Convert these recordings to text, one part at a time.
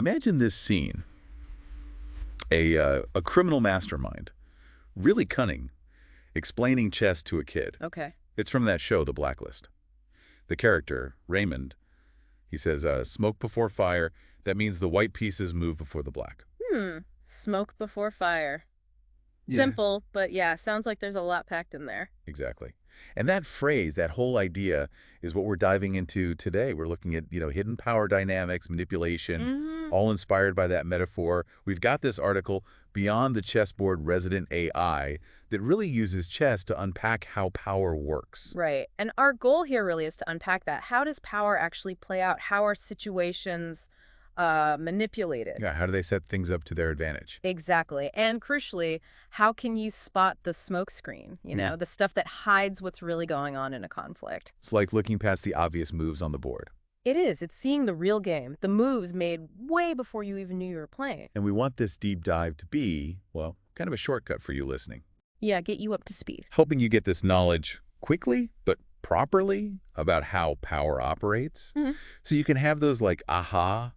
Imagine this scene. A criminal mastermind, really cunning, explaining chess to a kid. Okay. It's from that show, The Blacklist. The character, Raymond, he says, smoke before fire. That means the white pieces move before the black. Smoke before fire. Yeah. Simple, but yeah, sounds like there's a lot packed in there. Exactly. And that phrase, that whole idea, is what we're diving into today. We're looking at, hidden power dynamics, manipulation, all inspired by that metaphor. We've got this article, Beyond the Chessboard Resident AI, that really uses chess to unpack how power works. Right. And our goal here really is to unpack that. How does power actually play out? How are situations manipulated? Yeah, how do they set things up to their advantage? Exactly. And crucially, how can you spot the smoke screen, the stuff that hides what's really going on in a conflict? It's like looking past the obvious moves on the board. It is. It's seeing the real game, the moves made way before you even knew you were playing. And we want this deep dive to be, well, kind of a shortcut for you listening. Yeah, get you up to speed. Helping you get this knowledge quickly, but properly about how power operates. So you can have those aha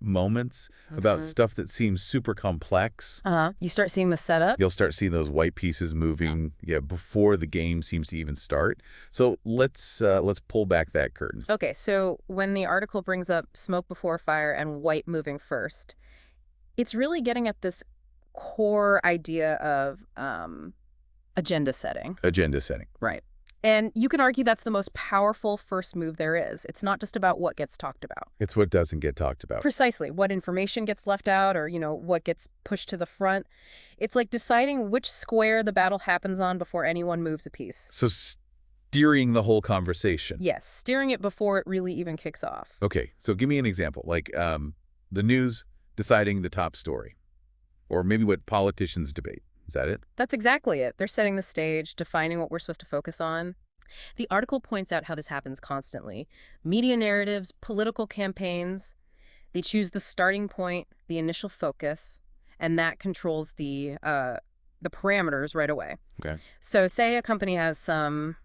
moments about stuff that seems super complex. You start seeing the setup. You'll start seeing those white pieces moving before the game seems to even start. So let's pull back that curtain. Okay, so when the article brings up smoke before fire and white moving first, it's really getting at this core idea of agenda setting. Agenda setting. Right. And you can argue that's the most powerful first move there is. It's not just about what gets talked about. It's what doesn't get talked about. Precisely. What information gets left out or, what gets pushed to the front. It's like deciding which square the battle happens on before anyone moves a piece. So steering the whole conversation. Yes, steering it before it really even kicks off. Okay, so give me an example, like the news deciding the top story, or maybe what politicians debate. Is that it? That's exactly it. They're setting the stage, defining what we're supposed to focus on. The article points out how this happens constantly. Media narratives, political campaigns, they choose the starting point, the initial focus, and that controls the parameters right away. Okay. So say a company has some,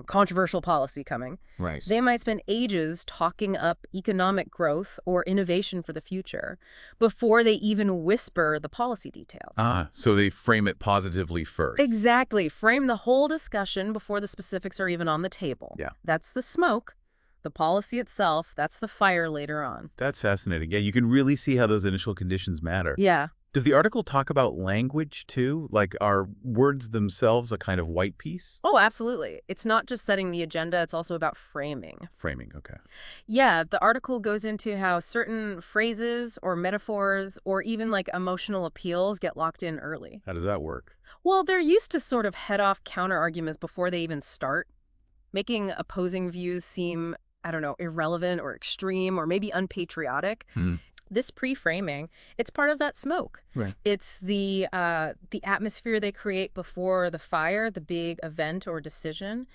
controversial policy coming. Right. They might spend ages talking up economic growth or innovation for the future before they even whisper the policy details. So they frame it positively first. Exactly. Frame the whole discussion before the specifics are even on the table. Yeah. That's the smoke. The policy itself, that's the fire later on. That's fascinating. Yeah, you can really see how those initial conditions matter. Yeah. Does the article talk about language, too? Like, are words themselves a kind of white piece? Oh, absolutely. It's not just setting the agenda, it's also about framing. Framing, okay. Yeah, the article goes into how certain phrases or metaphors or even emotional appeals get locked in early. How does that work? Well, they're used to sort of head off counter arguments before they even start, making opposing views seem, irrelevant or extreme or maybe unpatriotic. This pre-framing, it's part of that smoke. Right. It's the atmosphere they create before the fire, the big event or decision.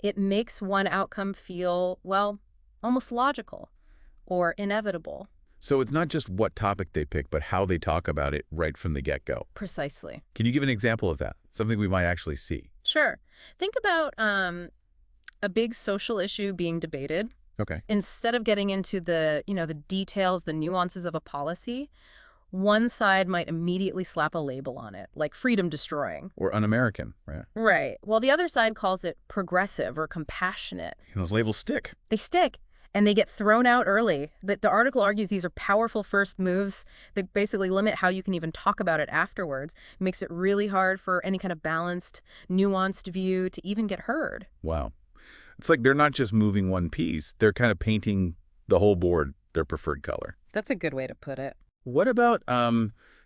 It makes one outcome feel, almost logical or inevitable. So it's not just what topic they pick, but how they talk about it right from the get-go. Precisely. Can you give an example of that? Something we might actually see. Sure. Think about a big social issue being debated. Okay. Instead of getting into the details, the nuances of a policy, one side might immediately slap a label on it, like freedom destroying. Or un-American, right? Right. While the other side calls it progressive or compassionate. And those labels stick. They stick, and they get thrown out early. The article argues these are powerful first moves that basically limit how you can even talk about it afterwards. It makes it really hard for any kind of balanced, nuanced view to even get heard. Wow. It's like they're not just moving one piece, they're kind of painting the whole board their preferred color. That's a good way to put it. What about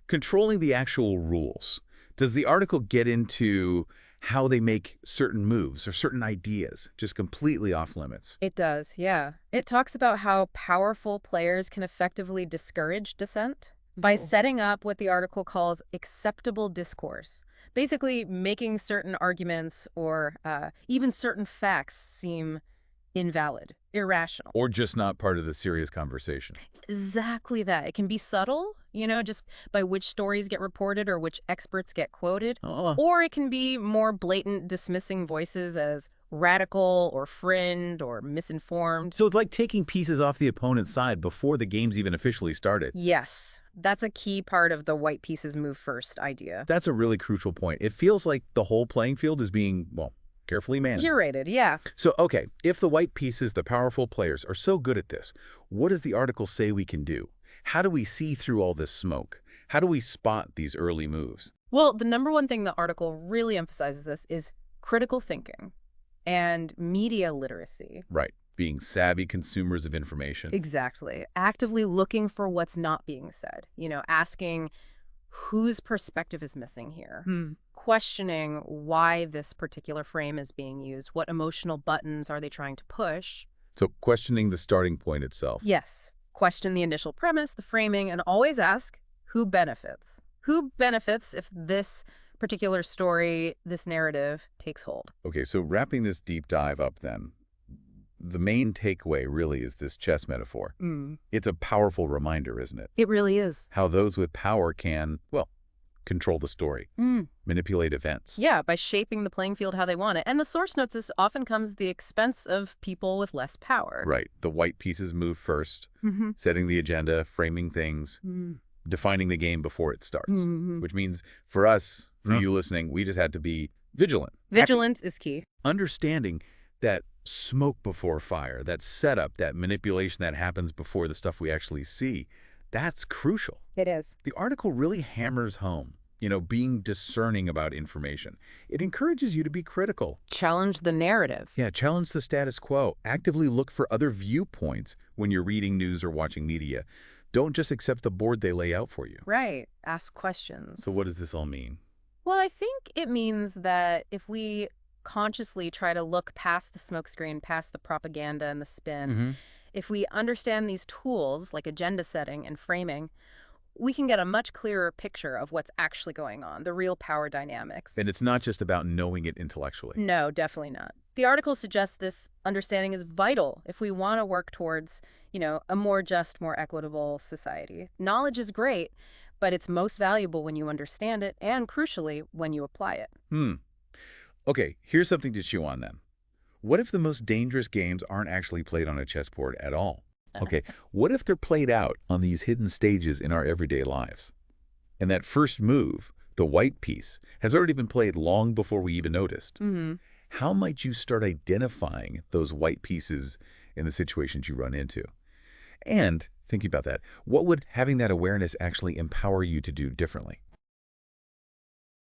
controlling the actual rules? Does the article get into how they make certain moves or certain ideas just completely off limits? It does, yeah. It talks about how powerful players can effectively discourage dissent by setting up what the article calls acceptable discourse. Basically making certain arguments or even certain facts seem invalid, irrational. Or just not part of the serious conversation. Exactly that. It can be subtle, just by which stories get reported or which experts get quoted. Oh, Or it can be more blatant, dismissing voices as radical or fringe or misinformed. so it's like taking pieces off the opponent's side before the game's even officially started. Yes, that's a key part of the white pieces move first idea. That's a really crucial point. It feels like the whole playing field is being, well, carefully managed. Curated, yeah. So, okay, if the white pieces, the powerful players, are so good at this, what does the article say we can do? How do we see through all this smoke? How do we spot these early moves? Well, the number one thing the article really emphasizes this is critical thinking and media literacy. Right, being savvy consumers of information. Exactly. Actively looking for what's not being said. Asking whose perspective is missing here. Questioning why this particular frame is being used. What emotional buttons are they trying to push? So questioning the starting point itself. Yes. Question the initial premise, the framing, and always ask who benefits. Who benefits if this particular story, this narrative, takes hold? Okay, so wrapping this deep dive up then, the main takeaway really is this chess metaphor. It's a powerful reminder, isn't it? It really is. How those with power can, well, control the story, manipulate events. Yeah, by shaping the playing field how they want it. And the source notes this often comes at the expense of people with less power. Right. The white pieces move first, setting the agenda, framing things, defining the game before it starts, which means for us, for you listening, we just had to be vigilant. Vigilance is key. Understanding that smoke before fire, that setup, that manipulation that happens before the stuff we actually see, that's crucial. It is. The article really hammers home, being discerning about information. It encourages you to be critical. Challenge the narrative. Yeah, challenge the status quo. Actively look for other viewpoints when you're reading news or watching media. Don't just accept the board they lay out for you. Right. Ask questions. So what does this all mean? Well, I think it means that if we consciously try to look past the smokescreen, past the propaganda and the spin, if we understand these tools like agenda setting and framing, we can get a much clearer picture of what's actually going on, the real power dynamics. And it's not just about knowing it intellectually. No, definitely not. The article suggests this understanding is vital if we want to work towards, a more just, more equitable society. Knowledge is great, but it's most valuable when you understand it and, crucially, when you apply it. Okay, here's something to chew on then. What if the most dangerous games aren't actually played on a chessboard at all? Okay, what if they're played out on these hidden stages in our everyday lives? And that first move, the white piece, has already been played long before we even noticed. How might you start identifying those white pieces in the situations you run into? And, thinking about that, what would having that awareness actually empower you to do differently?